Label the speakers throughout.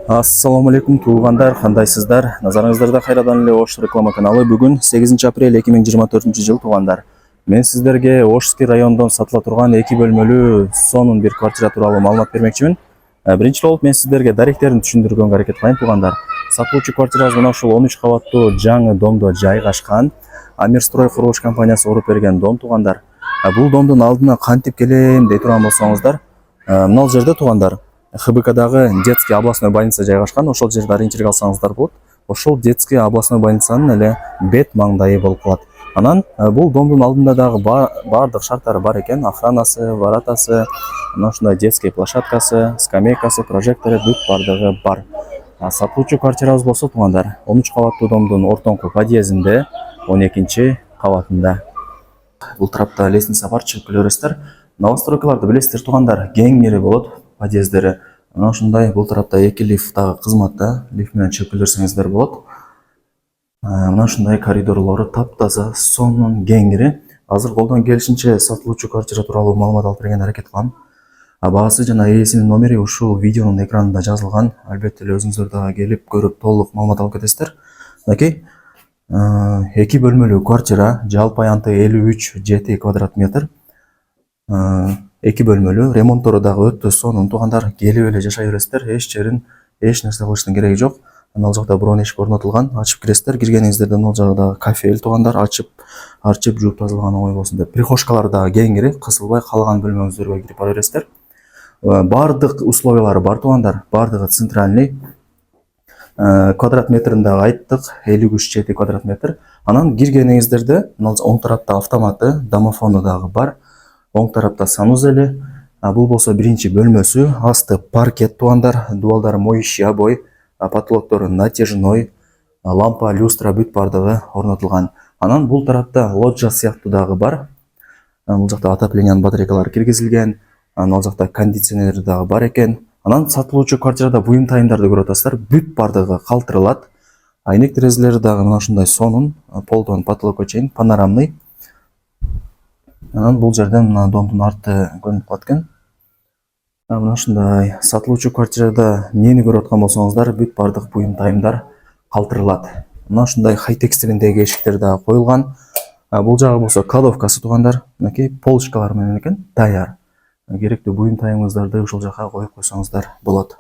Speaker 1: Ассаламу алейкум туугандар, кандайсыздар? Назарыңыздарда кайрадан эле Ош реклама каналы. Бүгүн 8 апрель 2024 жыл туугандар. Мен сиздерге Ошский райондон сатыла турган 2 бөлмөлүү сонун бир квартира тууралуу маалымат бермекчимин. Биринчи болуп мен сиздерге даректерин түшүндүргөнгө аракет кылайын туугандар. Сатылуучу квартирабыз мына ушул 13 кабаттуу жаңы домдо жайгашкан. Амирстрой курулуш компаниясы уруп берген дом туугандар. Бул домдун алдына кантип келем дей турган болсоңуздар, мына жерде туугандар ХБКдагы детский областной больница жайгашкан. Ошол жерде ориентир алсаңыздар болот. Ошол детский областной больницанын эле бет маңдайы болуп калат. Анан бул домдун алдында дагы баардык шарттары бар экен. Охранасы, воротасы, мына ушундай детский площадкасы, скамейкасы, прожектору бүт баардыгы бар. Сатылуучу квартирабыз болсо туугандар 13 кабаттуу домдун ортоңку подъездинде 12 кабатында. Бул тарапта лестница бар, чыгып көрөсүздөр. Новостройкаларды билесиздер туугандар, кеңири болот подъездери. Мына ушундай бул тарапта 2 лифт дагы кызматта, лифт менен чыгып көрсөңүздөр болот. Мына ушундай коридорлору таптаза, сонун, кеңири. Азыр колдон келишинче сатылуучу квартира тууралуу маалымат алып берген аракет кылам. Баасы жана ээсинин номери ушул видеонун экранында жазылган. Албетте эле өзүңүздөр дагы келип көрүп толук маалымат алып кетесиздер. Мынакей 2 бөлмөлүү квартира, жалпы аянты 53,7 квадрат метр. 2 бөлмөлүү, ремонттору дагы өтө сонун туугандар. Келип эле жашай бересиздер. Эч жерин эч нерсе кылыштын кереги жок. Ал жакта броон эшик орнотулган. Ачып киресиздер. Киргениңиздерде ал жагда кафель туугандар, арчып жууп тазалаган оңой болсун деп. Прихожкалар дагы кеңири, кысылбай калган бөлмөңүздөргө кирип бара бересиздер. Бардык условиялары бар туугандар. Бардыгы центральный. Квадрат метрин дагы айттык, 53,7 квадрат метр. Анан киргениңиздерде оң тарапта автоматы, домофону дагы бар. Оң тарапта санузели. Бул болсо биринчи бөлмөсү. Асты паркет туугандар, дубалдары моющий обой, потолоктору натяжной, лампа, люстра бүт бардыгы орнотулган. Анан бул тарапта лоджия сыяктуу дагы бар. Бул жакта отоплениянын батарейкалары киргизилген. Ал жакта кондиционер дагы бар экен. Анан сатылуучу квартирада буюм тайымдарды көрүп атасыздар. Бүт бардыгы калтырылат. Айнек терезелери дагы мына ушундай сонун, полдон потолокко чейин панорамный. Анан бул жерден мына домдун арты көрүнүп калат экен. Мына ушундай сатылуучу квартирада эмнени көрүп аткан болсоңуздар, бүт бардык буюм тайымдар калтырылат. Мына ушундай хай-тек стилиндеги эшиктер дагы коюлган. Бул жагы болсо кладовкасы туугандар. Мынакей полочкалар менен экен, даяр. Керектүү буюм тайымыңыздарды ушул жака коюп койсоңуздар болот.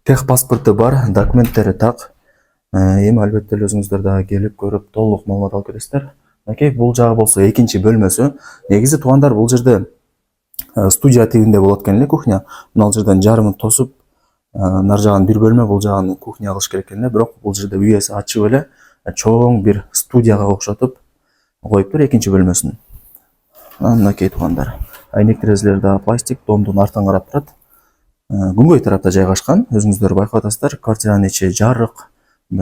Speaker 1: Тех паспорту бар, документтери так. Эми албетте өзүңүздөр дагы келип көрүп толук маалымат алып кетесиздер. Мынакей бул жагы болсо экинчи бөлмөсү. Негизи туугандар бул жерде студия тигинде болот экен эле кухня. Мына жерден жарымын тосуп, нар жагын бир бөлмө, бул жагын кухня кылыш керек экен эле. Бирок бул жерде үйөсү ачып эле чоң бир студияга окшотуп коюптур экинчи бөлмөсүн. Мынакей туугандар. Айнек терезелери дагы пластик, домдун артын карап турат. Күнгөй тарапта жайгашкан. Өзүңүздөр байкап атасыздар. Квартиранын ичи жарык,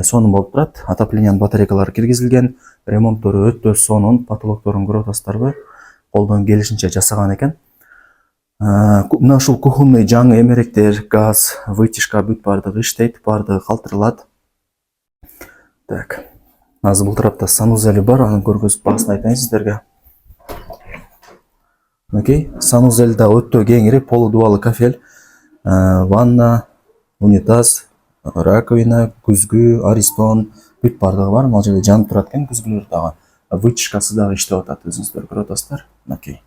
Speaker 1: сонун болуп турат. Отоплениянын батарейкалары киргизилген. Ремонттору өтө сонун. Потолокторун көрүп атасыздарбы? Колдон келишинче жасаган экен. Мына ушул кухонный жаңы эмеректер, газ, вытяжка бүт бардыгы иштейт, бардыгы калтырылат. Так. Азыр бул тарапта санузели бар, аны көргөзүп баасын айтайын сиздерге. Мынакей санузел да өтө кеңири, полудубалы кафель, ванна, унитаз, раковина, күзгү, аристон, бүт бардыгы бар. Ал жерде жанып турат экен күзгүлөр дагы. Вытяжкасы дагы иштеп атат, өзүңүздөр көрүп атасыздар. Мынакей.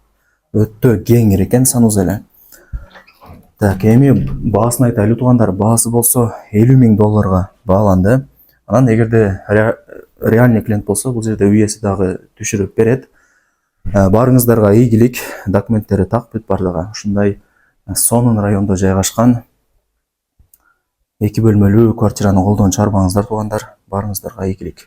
Speaker 1: Өтө кеңири экен санузели. Так, эми баасын айтайлы туугандар. Баасы болсо $50,000 бааланды. Анан эгерде реальный клиент болсо, бул жерде үйөсү дагы түшүрүп берет. Барыңыздарга ийгилик, документтери так бүт бардыгы. Ушундай сонун райондо жайгашкан 2 бөлмөлүү квартираны колдон чыгарбаңыздар туугандар. Барыңыздарга ийгилик.